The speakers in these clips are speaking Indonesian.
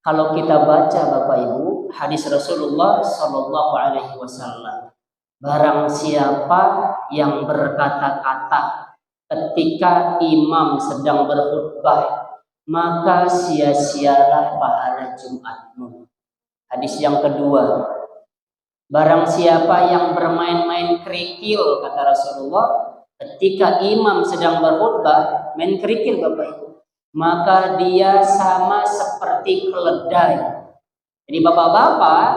Kalau kita baca Bapak Ibu hadis Rasulullah Shallallahu Alaihi Wasallam, barang siapa yang berkata-kata ketika imam sedang berkhutbah, maka sia-sialah pahala Jumatmu. Hadis yang kedua, barang siapa yang bermain-main kerikil, kata Rasulullah, ketika imam sedang berkhutbah, main kerikil Bapak Ibu, maka dia sama seperti keledai. Jadi bapak-bapak,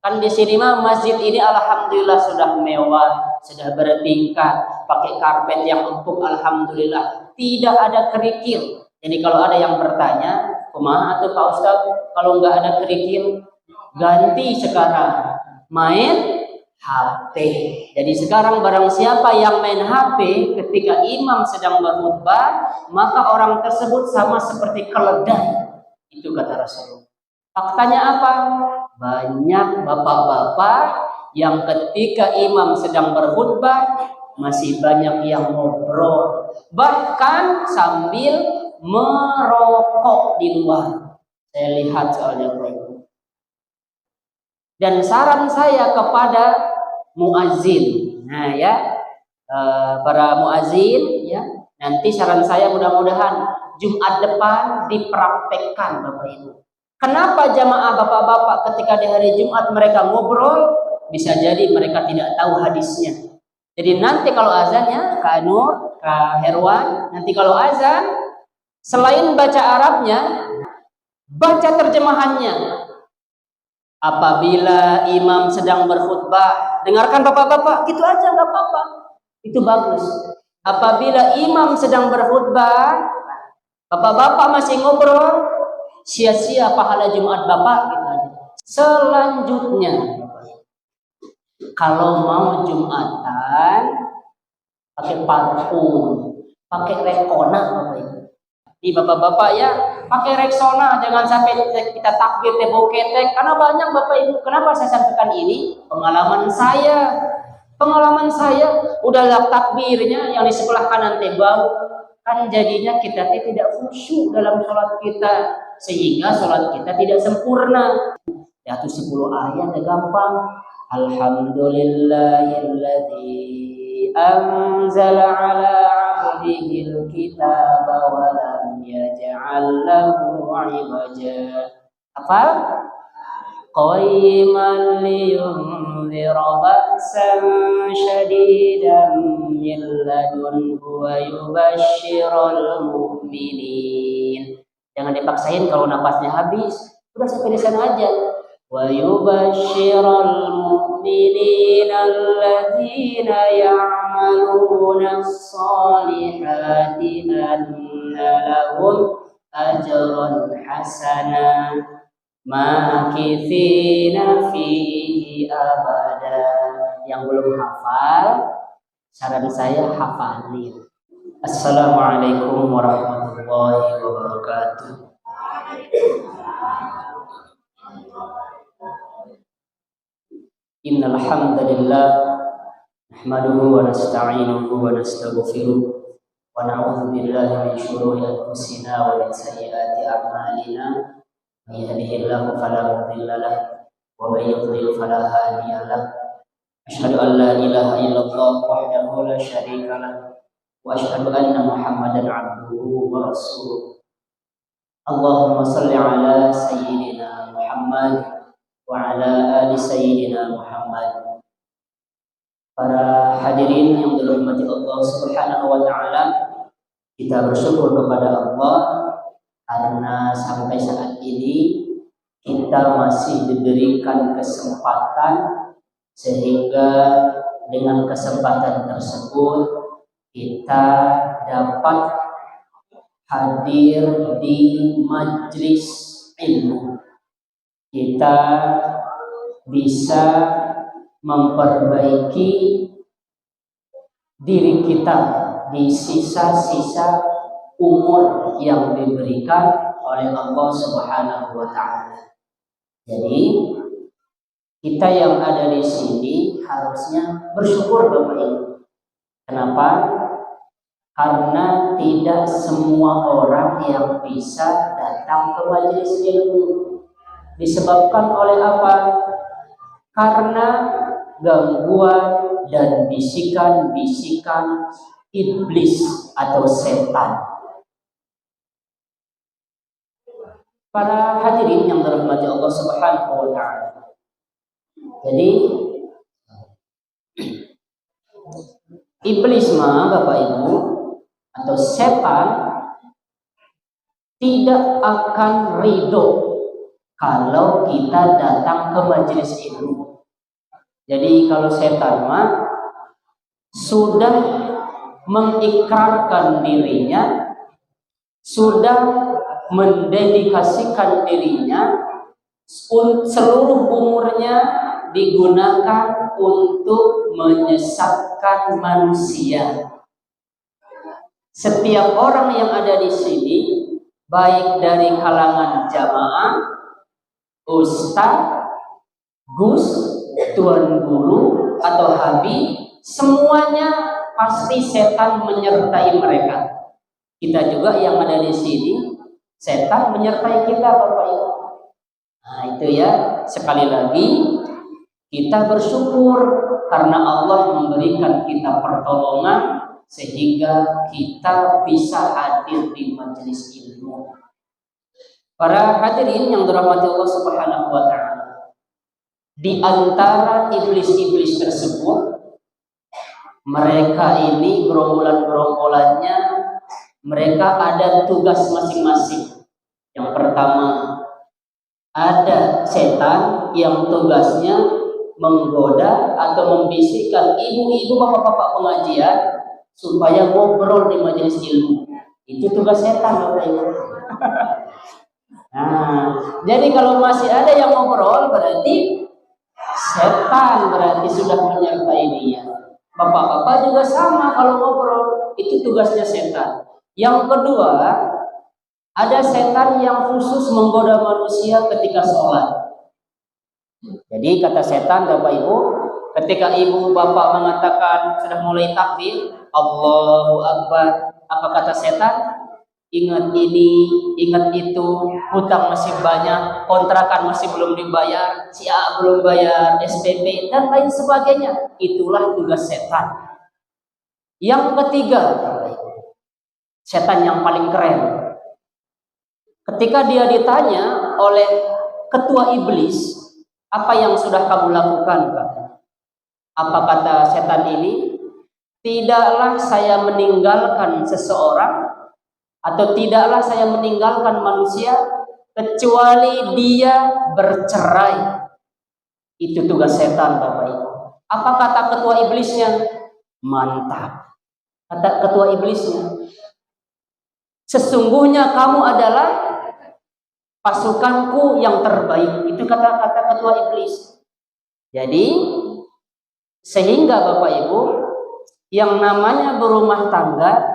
kan di sini mah masjid ini alhamdulillah sudah mewah, sudah bertingkat, pakai karpet yang empuk, alhamdulillah, tidak ada kerikil. Jadi kalau ada yang bertanya, kumaha atau Pak Ustadz, kalau nggak ada kerikil, ganti sekarang main HP. Jadi sekarang barang siapa yang main HP ketika imam sedang berkhutbah, maka orang tersebut sama seperti keledai. Itu kata Rasulullah. Faktanya apa? Banyak bapak-bapak yang ketika imam sedang berkhutbah masih banyak yang ngobrol, bahkan sambil merokok di luar. Saya lihat soalnya bro. Dan saran saya kepada muazin, para muazin, ya, nanti saran saya mudah-mudahan Jumat depan dipraktekkan Bapak Ibu. Kenapa jamaah bapak-bapak ketika di hari Jumat mereka ngobrol? Bisa jadi mereka tidak tahu hadisnya. Jadi nanti kalau azannya, Kak Nur, Kak Herwan, nanti kalau azan, selain baca Arabnya, baca terjemahannya. Apabila imam sedang berkhutbah, dengarkan bapak-bapak, gitu aja nggak apa-apa, itu bagus. Apabila imam sedang berkhutbah, bapak-bapak masih ngobrol, sia-sia pahala Jumat bapak, gitu aja. Selanjutnya, kalau mau Jumatan, pakai parfum, pakai Rexona, Bapak Ibu. Di bapak-bapak ya, pakai Rexona, jangan sampai kita takbir tebo ketek, karena banyak Bapak Ibu. Kenapa saya sampaikan ini? Pengalaman saya udah takbirnya yang di sebelah kanan tebau, kan jadinya kita tidak khusyuk dalam sholat kita, sehingga sholat kita tidak sempurna. Ya tuh 10 ayat ya gampang. Alhamdulillahilladzi anzala ala abdihil kitaba wa lam yaj'al lahu 'iwaja. Apa? Qayyiman liyunzira ba'san syadidan min ladunhu wa yubashshiral mu'minin. Jangan dipaksain kalau napasnya habis. Udah sampai di sana aja. Wa yubashshiral mu'minina alladzina ya'maluna as-solihati anna lahum ajran hasana makithina fihi abada. Yang belum hafal, saran saya hafalin. Assalamualaikum warahmatullahi wabarakatuh. Innal hamdalillah nahmaduhu wa nasta'inuhu wa nastaghfiruh wa na'udzu billahi min shururi anfusina wa min sayyiati a'malina. May yahdihillahu fala mudilla lahu wa may yudlil fala hadiya lahu. Asyhadu an la ilaha illallah wahdahu la syarika lahu wa asyhadu anna Muhammadan 'abduhu wa rasuluh. Allahumma shalli ala sayyidina Muhammad wa ala ali sayyidina Muhammad. Para hadirin yang dirahmati Allah Subhanahu wa taala, kita bersyukur kepada Allah karena sampai saat ini kita masih diberikan kesempatan, sehingga dengan kesempatan tersebut kita dapat hadir di majlis ilmu. Kita bisa memperbaiki diri kita di sisa-sisa umur yang diberikan oleh Allah Subhanahu wa taala. Jadi kita yang ada di sini harusnya bersyukur Bapak Ibu. Kenapa? Karena tidak semua orang yang bisa datang ke majelis ilmu. Disebabkan oleh apa? Karena gangguan dan bisikan-bisikan iblis atau setan. Para hadirin yang dirahmati Allah Subhanahu wa taala. Jadi iblis mah Bapak Ibu atau setan tidak akan ridho kalau kita datang ke majelis ilmu. Jadi kalau setan mah sudah mengikrarkan dirinya, sudah mendedikasikan dirinya, seluruh umurnya digunakan untuk menyesatkan manusia. Setiap orang yang ada di sini, baik dari kalangan jamaah, ustaz, gus, tuan guru, atau habib, semuanya pasti setan menyertai mereka. Kita juga yang ada di sini, setan menyertai kita Bapak Ibu. Nah itu ya, sekali lagi kita bersyukur karena Allah memberikan kita pertolongan sehingga kita bisa hadir di majelis ilmu. Para hadirin yang dirahmati Allah Subhanahu wa taala, di antara iblis-iblis tersebut, mereka ini gerombolan-gerombolannya, mereka ada tugas masing-masing. Yang pertama, ada setan yang tugasnya menggoda atau membisikkan ibu-ibu, bapak-bapak pengajian supaya ngobrol di majelis ilmu. Itu tugas setan, Bapak Ibu. Nah, jadi kalau masih ada yang ngobrol berarti setan berarti sudah menyertai dia. Bapak-bapak juga sama, kalau ngobrol itu tugasnya setan. Yang kedua, ada setan yang khusus menggoda manusia ketika sholat. Jadi kata setan Bapak Ibu, ketika ibu bapak mengatakan sudah mulai takbir, Allahu Akbar, apa kata setan? Ingat ini, ingat itu, hutang masih banyak, kontrakan masih belum dibayar, si A belum bayar, SPP dan lain sebagainya. Itulah tugas setan. Yang ketiga, setan yang paling keren. Ketika dia ditanya oleh ketua iblis, apa yang sudah kamu lakukan? Apa kata setan ini? Tidaklah saya meninggalkan seseorang atau tidaklah saya meninggalkan manusia kecuali dia bercerai. Itu tugas setan Bapak Ibu. Apa kata ketua iblisnya? Mantap. Kata ketua iblisnya, sesungguhnya kamu adalah pasukanku yang terbaik. Itu kata-kata ketua iblis. Jadi sehingga Bapak Ibu, yang namanya berumah tangga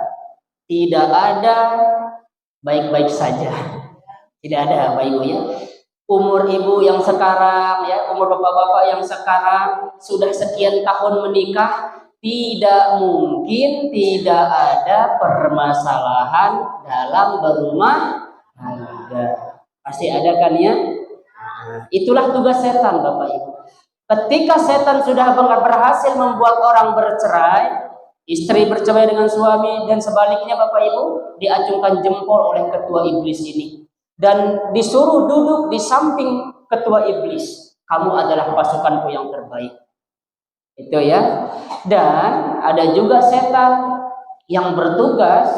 tidak ada baik-baik saja. Tidak ada Bapak Ibu ya. Umur ibu yang sekarang ya, umur bapak-bapak yang sekarang sudah sekian tahun menikah, tidak mungkin tidak ada permasalahan dalam berumah tangga. Pasti ada kan ya? Itulah tugas setan Bapak Ibu. Ketika setan sudah berhasil membuat orang bercerai, istri bercerai dengan suami dan sebaliknya Bapak Ibu, diacungkan jempol oleh ketua iblis ini dan disuruh duduk di samping ketua iblis. Kamu adalah pasukanku yang terbaik. Itu ya. Dan ada juga setan yang bertugas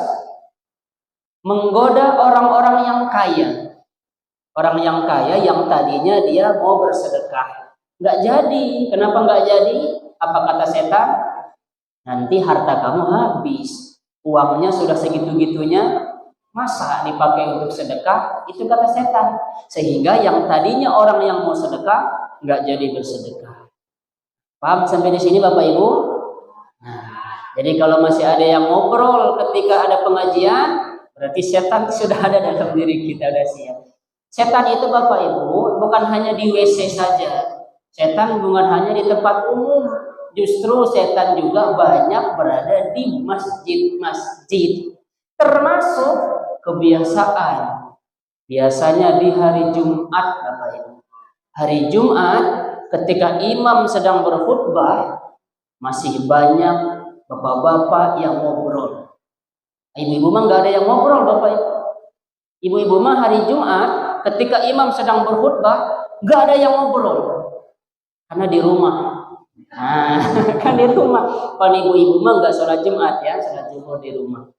menggoda orang-orang yang kaya. Orang yang kaya yang tadinya dia mau bersedekah, nggak jadi. Kenapa nggak jadi? Apa kata setan? Nanti harta kamu habis, uangnya sudah segitu-gitunya, masa dipakai untuk sedekah? Itu kata setan. Sehingga yang tadinya orang yang mau sedekah nggak jadi bersedekah. Paham sampai di sini Bapak Ibu? Nah, jadi kalau masih ada yang ngobrol ketika ada pengajian, berarti setan sudah ada dalam diri kita, udah siap. Setan itu Bapak Ibu bukan hanya di WC saja. Setan bukan hanya di tempat umum. Justru setan juga banyak berada di masjid-masjid. Termasuk kebiasaan Biasanya di hari Jumat, Bapak Ibu. Hari Jumat ketika imam sedang berkhutbah, masih banyak bapak-bapak yang ngobrol. Ibu-ibu mah nggak ada yang ngobrol, Bapak Ibu. Ibu-ibu mah hari Jumat ketika imam sedang berkhutbah nggak ada yang ngobrol karena di rumah. Nah, kan di rumah. Kalau ibu-ibu mah nggak sholat Jumat ya, sholat zuhur di rumah.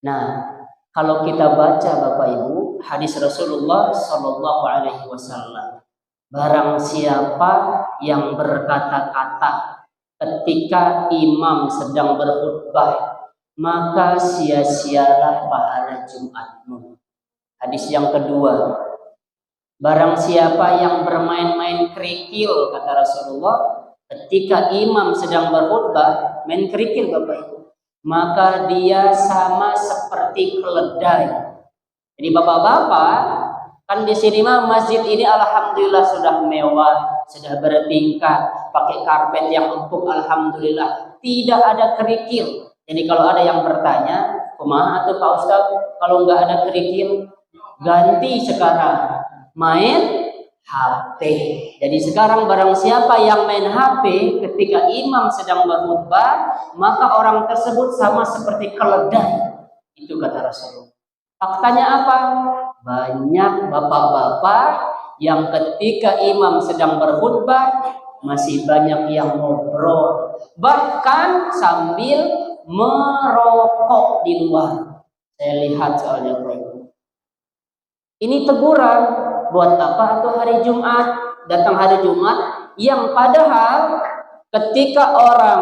Nah, kalau kita baca Bapak Ibu hadis Rasulullah Shallallahu Alaihi Wasallam, barang siapa yang berkata-kata ketika imam sedang berkhutbah, maka sia-sialah pahala Jumatmu. Hadis yang kedua, barang siapa yang bermain-main kerikil, kata Rasulullah, ketika imam sedang berkhutbah, main kerikil Bapak Ibu, maka dia sama seperti keledai. Jadi bapak-bapak, kan di sini mah masjid ini alhamdulillah sudah mewah, sudah bertingkat, pakai karpet yang empuk, alhamdulillah, tidak ada kerikil. Jadi kalau ada yang bertanya, kumaha atau Pak Ustadz, kalau nggak ada kerikil, ganti sekarang main HP. Jadi sekarang barang siapa yang main HP ketika imam sedang berkhutbah, maka orang tersebut sama seperti keledai. Itu kata Rasulullah. Faktanya apa? Banyak bapak-bapak yang ketika imam sedang berkhutbah masih banyak yang ngobrol, bahkan sambil merokok di luar. Saya lihat soalnya ini teguran. Buat apa atau hari Jumat? Datang hari Jumat yang padahal ketika orang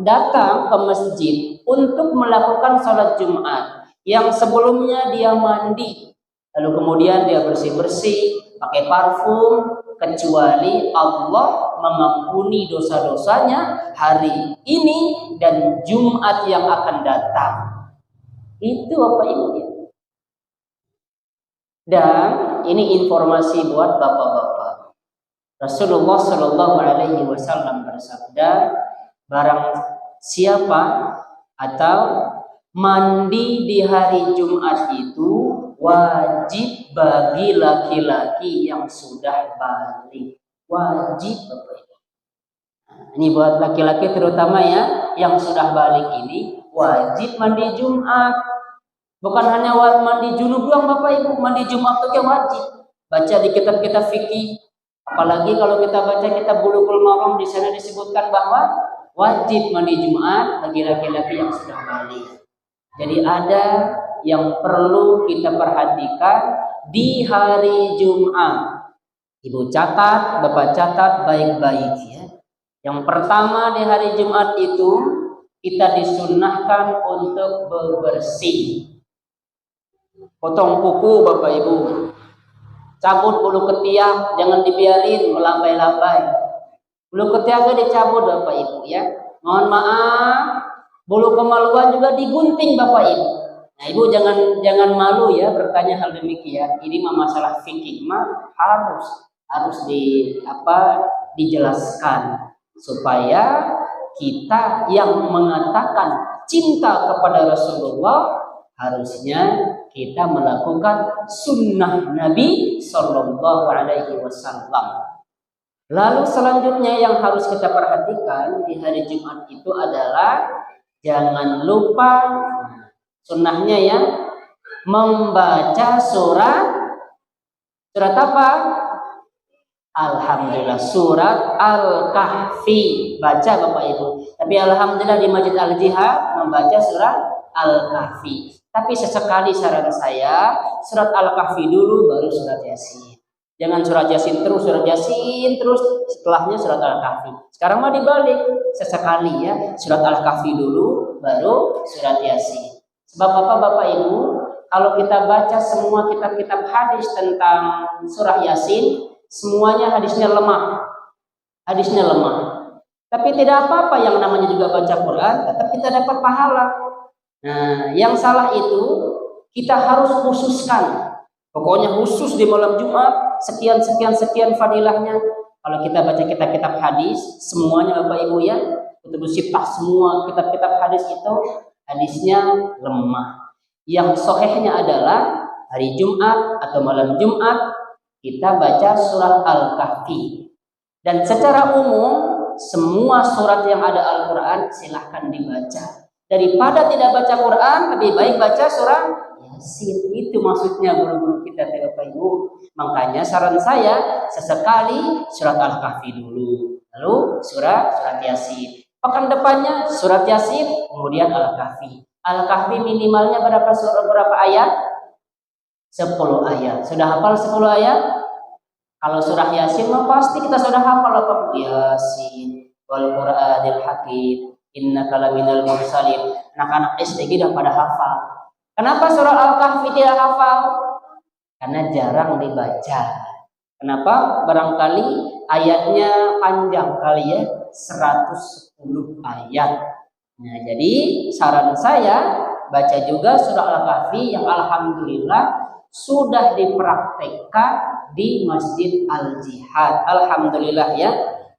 datang ke masjid untuk melakukan sholat Jumat, yang sebelumnya dia mandi, lalu kemudian dia bersih-bersih, pakai parfum, kecuali Allah mengampuni dosa-dosanya hari ini dan Jumat yang akan datang. Itu apa Ibu ya? Dan ini informasi buat bapak-bapak. Rasulullah Shallallahu Alaihi Wasallam bersabda, barang siapa atau mandi di hari Jumat itu wajib bagi laki-laki yang sudah balik. Wajib, Bapak. Nah, ini buat laki-laki terutama ya, yang sudah balik ini wajib mandi Jumat. Bukan hanya mandi junub doang Bapak Ibu, mandi Jumat itu wajib. Baca di kitab-kitab fikih, apalagi kalau kita baca kitab Bulughul Maram, di sana disebutkan bahwa wajib mandi Jumat bagi laki-laki yang sudah balik. Jadi ada yang perlu kita perhatikan di hari Jumat. Ibu catat, Bapak catat baik-baik ya. Yang pertama di hari Jumat itu kita disunnahkan untuk bebersih. Potong kuku Bapak Ibu, cabut bulu ketiak, jangan dibiarin melambai-lambai. Bulu ketiaknya dicabut Bapak Ibu ya. Mohon maaf, bulu kemaluan juga digunting Bapak Ibu. Nah Ibu jangan malu ya bertanya hal demikian. Ini mah masalah fikih mah harus dijelaskan supaya kita yang mengatakan cinta kepada Rasulullah harusnya kita melakukan sunnah Nabi Sallallahu Alaihi Wasallam. Lalu selanjutnya yang harus kita perhatikan di hari Jumat itu adalah jangan lupa sunnahnya ya, membaca surat apa? Alhamdulillah surat Al-Kahfi. Baca Bapak Ibu. Tapi alhamdulillah di Masjid Al-Jihad membaca surat Al-Kahfi. Tapi sesekali saran saya, surat Al-Kahfi dulu baru surat Yasin. Jangan surat Yasin terus, setelahnya surat Al-Kahfi. Sekarang mah dibalik, sesekali ya, surat Al-Kahfi dulu baru surat Yasin. Sebab apa Bapak Ibu? Kalau kita baca semua kitab-kitab hadis tentang surah Yasin, semuanya hadisnya lemah. Tapi tidak apa-apa yang namanya juga baca Quran, tetap kita dapat pahala. Nah, yang salah itu kita harus khususkan. Pokoknya khusus di malam Jumat sekian fadilahnya. Kalau kita baca kitab-kitab hadis semuanya Bapak Ibu ya, kutub sittah semua kitab-kitab hadis itu hadisnya lemah. Yang sahihnya adalah hari Jumat atau malam Jumat kita baca surah Al-Kahfi. Dan secara umum semua surat yang ada Al-Quran silahkan dibaca. Daripada tidak baca Quran, lebih baik baca surah Yasin. Itu maksudnya guru-guru kita, Bapak Ibu. Makanya saran saya sesekali surat Al-Kahfi dulu, lalu surat Yasin. Pekan depannya surat Yasin, kemudian Al-Kahfi. Al-Kahfi minimalnya berapa ayat? 10 ayat. Sudah hafal 10 ayat? Kalau surah Yasin mah pasti kita sudah hafal apa? Yasin wal Qur'anil Hakim innaka laminal mursalin. Anak-anak SD udah pada hafal. Kenapa surah Al-Kahfi tidak hafal? Karena jarang dibaca. Kenapa? Barangkali ayatnya panjang kali ya, 110 ayat. Nah, jadi saran saya baca juga surah Al-Kahfi yang alhamdulillah sudah dipraktekkan di Masjid Al-Jihad. Alhamdulillah ya.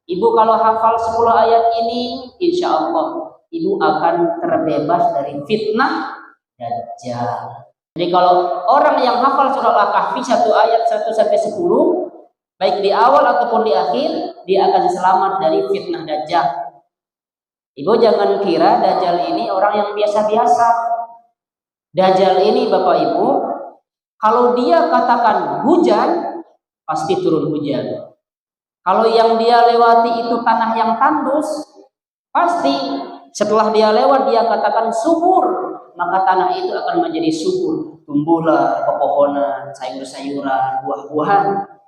Ibu kalau hafal 10 ayat ini, insya Allah ibu akan terbebas dari fitnah Dajjal. Jadi kalau orang yang hafal surah Al-Kahfi 1 ayat 1 sampai 10, baik di awal ataupun di akhir, dia akan selamat dari fitnah Dajjal. Ibu jangan kira Dajjal ini orang yang biasa-biasa. Dajjal ini Bapak Ibu, kalau dia katakan hujan, pasti turun hujan. Kalau yang dia lewati itu tanah yang tandus, pasti setelah dia lewat dia katakan subur, maka tanah itu akan menjadi subur. Tumbuhlah pepohonan, sayur-sayuran, buah-buahan.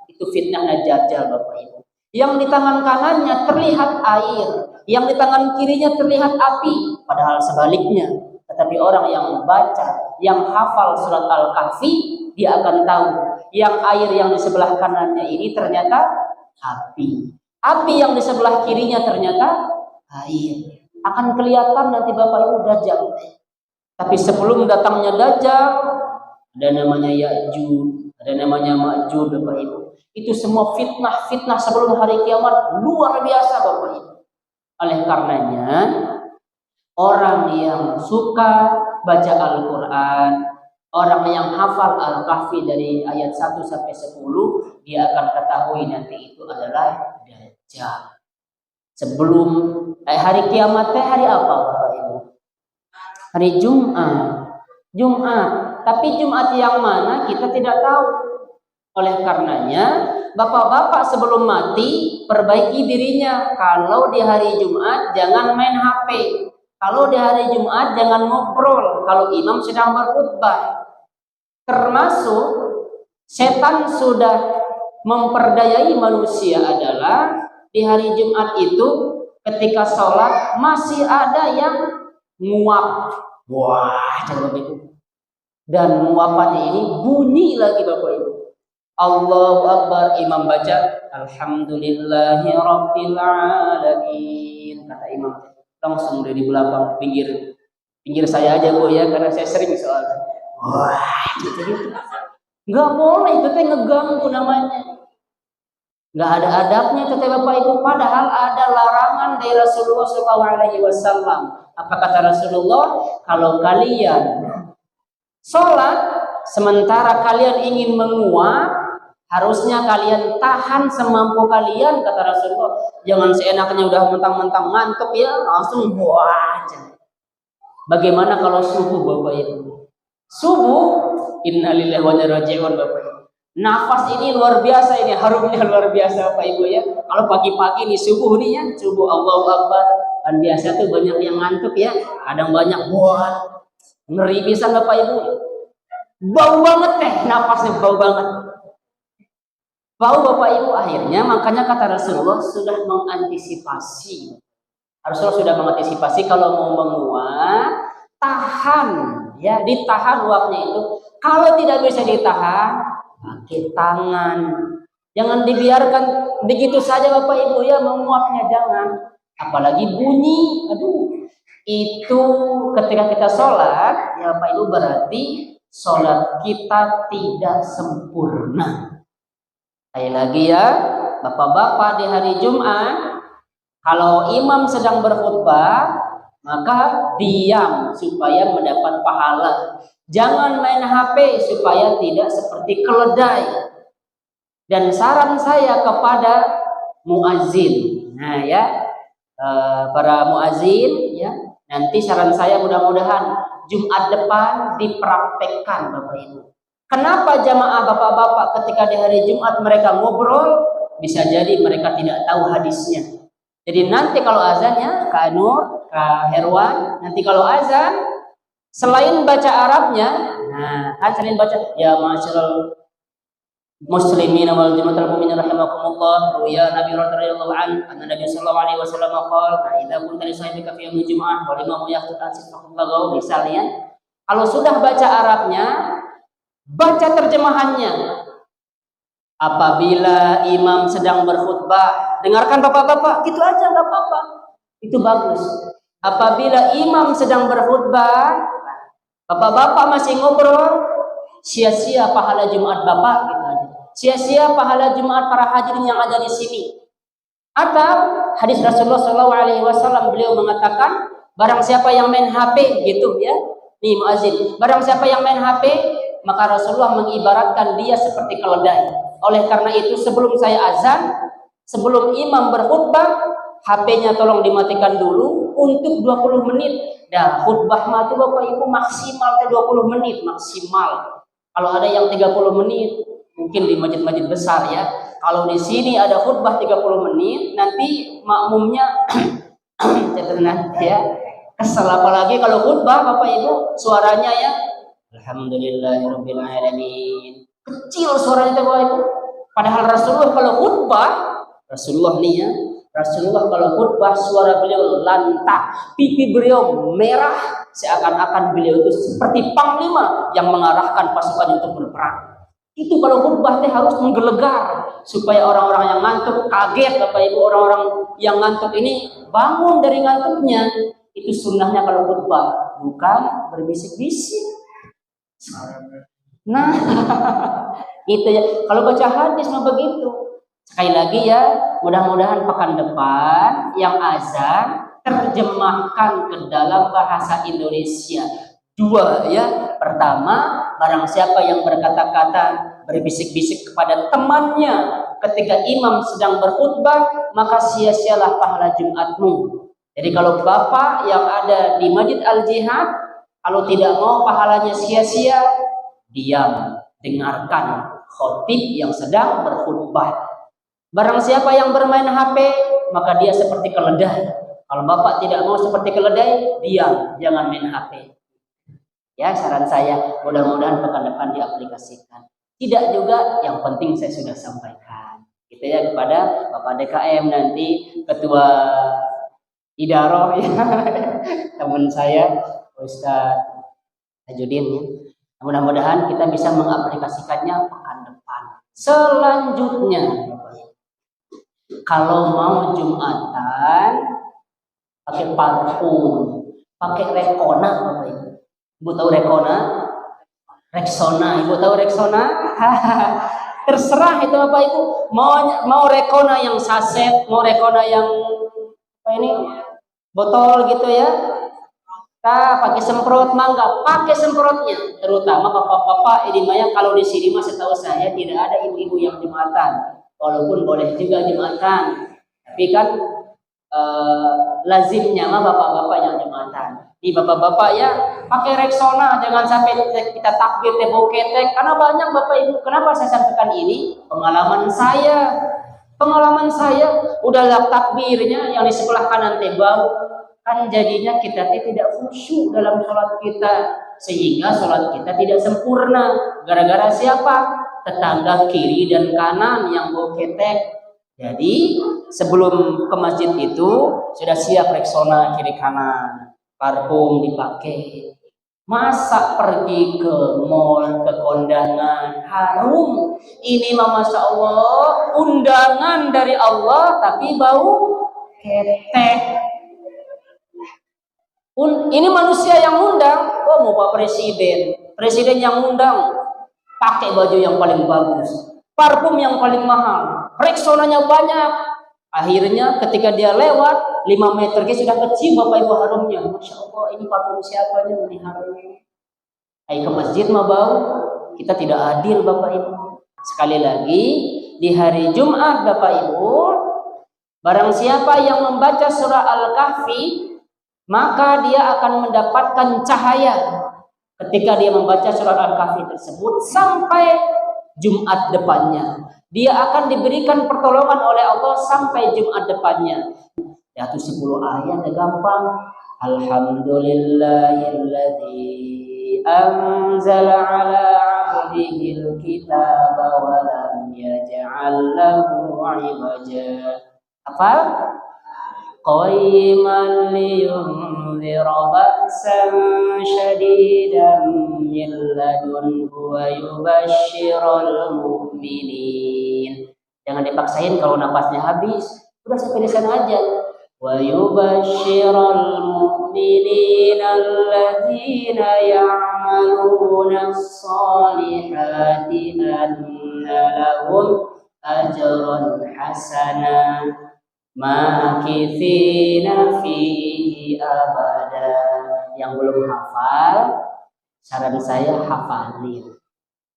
Itu fitnah Dajjal Bapak Ibu. Yang di tangan kanannya terlihat air, yang di tangan kirinya terlihat api, padahal sebaliknya. Tetapi orang yang membaca, yang hafal surat Al-Kahfi, dia akan tahu yang air yang di sebelah kanannya ini ternyata api. Api yang di sebelah kirinya ternyata air. Akan kelihatan nanti Bapak Ibu Dajjal. Tapi sebelum datangnya Dajjal, ada namanya Ya'juj, ada namanya Ma'juj Bapak Ibu. Itu semua fitnah-fitnah sebelum hari kiamat luar biasa Bapak Ibu. Oleh karenanya orang yang suka baca Al-Quran, orang yang hafal Al-Kahfi dari ayat 1 sampai 10, dia akan ketahui nanti itu adalah Dajjal. Sebelum hari kiamat hari apa Bapak Ibu? Hari Jumat. Tapi Jumat yang mana kita tidak tahu. Oleh karenanya bapak-bapak sebelum mati perbaiki dirinya. Kalau di hari Jumat jangan main HP. Kalau di hari Jumat jangan ngobrol kalau imam sedang berkhutbah. Termasuk setan sudah memperdayai manusia adalah di hari Jumat itu ketika sholat masih ada yang nguap. Wah, coba itu. Dan nguapannya ini bunyi lagi Bapak Ibu. Allahu Akbar, imam baca Alhamdulillahi Rabbil Alamin. Kata imam, langsung dari belakang pinggir saya aja Bu ya, karena saya sering soalnya. Wah, gitu. Nggak boleh, itu teh ngeganggu namanya. Nggak ada adabnya itu teh Bapak Ibu. Padahal ada larangan dari Rasulullah SAW. Apa kata Rasulullah? Kalau kalian sholat sementara kalian ingin menguap, harusnya kalian tahan semampu kalian, kata Rasulullah. Jangan seenaknya udah mentang-mentang ngantuk ya langsung buah aja. Bagaimana kalau subuh Bapak Ibu? Subuh, innalillahi wa inna ilaihi raji'un Bapak Ibu. Nafas ini luar biasa, ini harumnya luar biasa Bapak Ibu ya. Kalau pagi-pagi nih subuh nih ya, subuh Allahu Akbar. Kan biasa tuh banyak yang ngantuk ya, kadang banyak buat ngeri bisa Bapak Ibu. Bau banget teh, nafasnya bau banget. Bau Bapak Ibu, akhirnya makanya kata Rasulullah sudah mengantisipasi. Rasulullah sudah mengantisipasi kalau mau menguap, tahan ya, ditahan uapnya itu. Kalau tidak bisa ditahan, pakai tangan. Jangan dibiarkan begitu saja Bapak Ibu ya menguapnya, jangan. Apalagi bunyi, aduh. Itu ketika kita sholat, ya Bapak Ibu berarti sholat kita tidak sempurna. Sekali lagi ya, bapak-bapak di hari Jumat, kalau imam sedang berkhutbah, maka diam supaya mendapat pahala. Jangan main HP supaya tidak seperti keledai. Dan saran saya kepada muazin, nah ya, para muazin ya, nanti saran saya mudah-mudahan Jumat depan dipraktekkan Bapak Ibu. Kenapa jamaah bapak-bapak ketika di hari Jumat mereka ngobrol, bisa jadi mereka tidak tahu hadisnya. Jadi nanti kalau azannya, Kak Nur, Kak Herwan, nanti kalau azan, selain baca Arabnya, nah kan selain baca ya masyaallah muslimin wal jamaah mu'minin rahimakumullah, ruya Nabi radhiyallahu anhu Nabi sallallahu alaihi wasallam qala idza kunta li sahibika fi yaumil jumu'ah wa limamu yaqtu tasifullah, misalnya kalau sudah baca Arabnya, baca terjemahannya. Apabila imam sedang berkhutbah, dengarkan bapak-bapak, gitu aja nggak apa-apa, itu bagus. Apabila imam sedang berkhutbah, bapak-bapak masih ngobrol, sia-sia pahala Jumat bapak, gitu aja. Sia-sia pahala Jumat para hadirin yang ada di sini. Atau hadis Rasulullah SAW, beliau mengatakan, barang siapa yang main HP, gitu ya, nih muazin, barang siapa yang main HP, maka Rasulullah mengibaratkan dia seperti keledai. Oleh karena itu sebelum saya azan, sebelum imam berkhutbah, HP-nya tolong dimatikan dulu untuk 20 menit. Nah, khutbah mati Bapak Ibu maksimal 20 menit maksimal. Kalau ada yang 30 menit, mungkin di masjid-masjid besar ya. Kalau di sini ada khutbah 30 menit, nanti makmumnya ya kesel, apalagi kalau khutbah Bapak Ibu suaranya ya alhamdulillahirabbil alamin. Kecil suaranya Bapak Ibu. Padahal Rasulullah kalau khutbah, Rasulullah nih ya, Rasulullah kalau khutbah suara beliau lantang, pipi beliau merah, seakan-akan beliau itu seperti panglima yang mengarahkan pasukan untuk berperang. Itu kalau khutbah teh harus menggelegar supaya orang-orang yang ngantuk kaget Bapak Ibu, orang-orang yang ngantuk ini bangun dari ngantuknya. Itu sunnahnya kalau khutbah, bukan berbisik-bisik. Nah, itu ya. Kalau baca hadis mah begitu. Sekali lagi ya, mudah-mudahan pekan depan yang azan terjemahkan ke dalam bahasa Indonesia. Dua ya. Pertama, barang siapa yang berkata-kata berbisik-bisik kepada temannya ketika imam sedang berkhutbah, maka sia-sialah pahala Jumatmu. Jadi kalau Bapak yang ada di Masjid Al-Jihad, kalau tidak mau pahalanya sia-sia, diam, dengarkan khotib yang sedang berkhutbah. Barang siapa yang bermain HP, maka dia seperti keledai. Kalau Bapak tidak mau seperti keledai, diam, jangan main HP. Ya, saran saya, mudah-mudahan pekan depan diaplikasikan. Tidak juga, yang penting saya sudah sampaikan. Gitu ya, kepada Bapak DKM nanti, Ketua Idaroh ya, teman saya, Ustaz Tajudin ya. Mudah-mudahan kita bisa mengaplikasikannya pekan depan. Selanjutnya, kalau mau Jumatan, pakai parfum, pakai Rexona, Bapak Ibu. Ibu tahu Rexona? Rexona, Ibu tahu Rexona? Terserah itu Bapak Ibu. Mau Rexona yang saset, mau Rexona yang apa ini? Botol gitu ya. Kita pakai semprot, mangga, pakai semprotnya. Terutama bapak-bapak ini mah kalau di sini mah setahu saya tidak ada ibu-ibu yang Jumatan. Walaupun boleh juga Jumatan, tapi kan lazimnya mah bapak-bapak yang Jumatan. Di bapak-bapak ya pakai Rexona, jangan sampai kita takbir tebok ketek. Karena banyak Bapak Ibu. Kenapa saya sampaikan ini? Pengalaman saya udah takbirnya yang di sebelah kanan tebau, kan jadinya kita tidak khusyuk dalam sholat kita, sehingga sholat kita tidak sempurna. Gara-gara siapa? Tetangga kiri dan kanan yang bawa ketek. Jadi sebelum ke masjid itu sudah siap Rexona kiri kanan, parfum dipakai. Masa pergi ke mall, ke kondangan harum? Ini mah masya Allah undangan dari Allah tapi bau ketek. Ini manusia yang undang, oh mau Pak Presiden yang undang, pakai baju yang paling bagus, parfum yang paling mahal, Rexonanya banyak. Akhirnya ketika dia lewat 5 meter sudah kecium Bapak Ibu harumnya. Masya Allah, ini parfum siapa nih, ini harumnya. Ke masjid mah bau. Kita tidak adil Bapak Ibu. Sekali lagi, di hari Jumat Bapak Ibu, barang siapa yang membaca surah Al-Kahfi, maka dia akan mendapatkan cahaya ketika dia membaca surah Al-Kahfi tersebut sampai Jumat depannya. Dia akan diberikan pertolongan oleh Allah sampai Jumat depannya. Ya itu 10 ayat gampang. Alhamdulillahilladzi anzala ala 'abdihil kitaba wa lam yaj'al lahu 'iwaja. Apa? Qayyiman liyunzira ba'san syadidan min ladunhu wa yubashshiral mu'minin. Jangan dipaksain kalau napasnya habis. Udah sampai di sana aja. Wa yubashshiral mu'minina alladzina ya'maluna as-solihati anna lahum ajran hasana makithina fihi abada. Yang belum hafal, saran saya hafalin.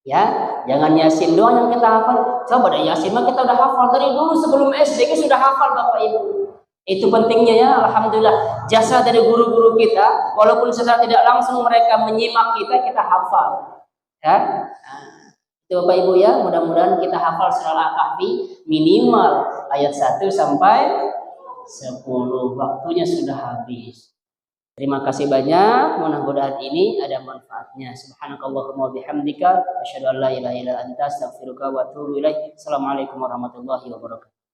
Ya, jangan Yasin doang yang kita hafal. Coba deh Yasin mah kita udah hafal dari dulu sebelum SD kita sudah hafal Bapak Ibu. Itu pentingnya ya, alhamdulillah. Jasa dari guru-guru kita, walaupun secara tidak langsung mereka menyimak kita, kita hafal. Ya. Itu Bapak Ibu ya, mudah-mudahan kita hafal surah Al-Kahfi minimal ayat 1 sampai 10. Waktunya sudah habis. Terima kasih banyak, mudah-mudahan ini ada manfaatnya. Subhanakallahumma bihamdika asyhadu an la ilaha illa anta astaghfiruka wa atubu ilaik. Assalamualaikum warahmatullahi wabarakatuh.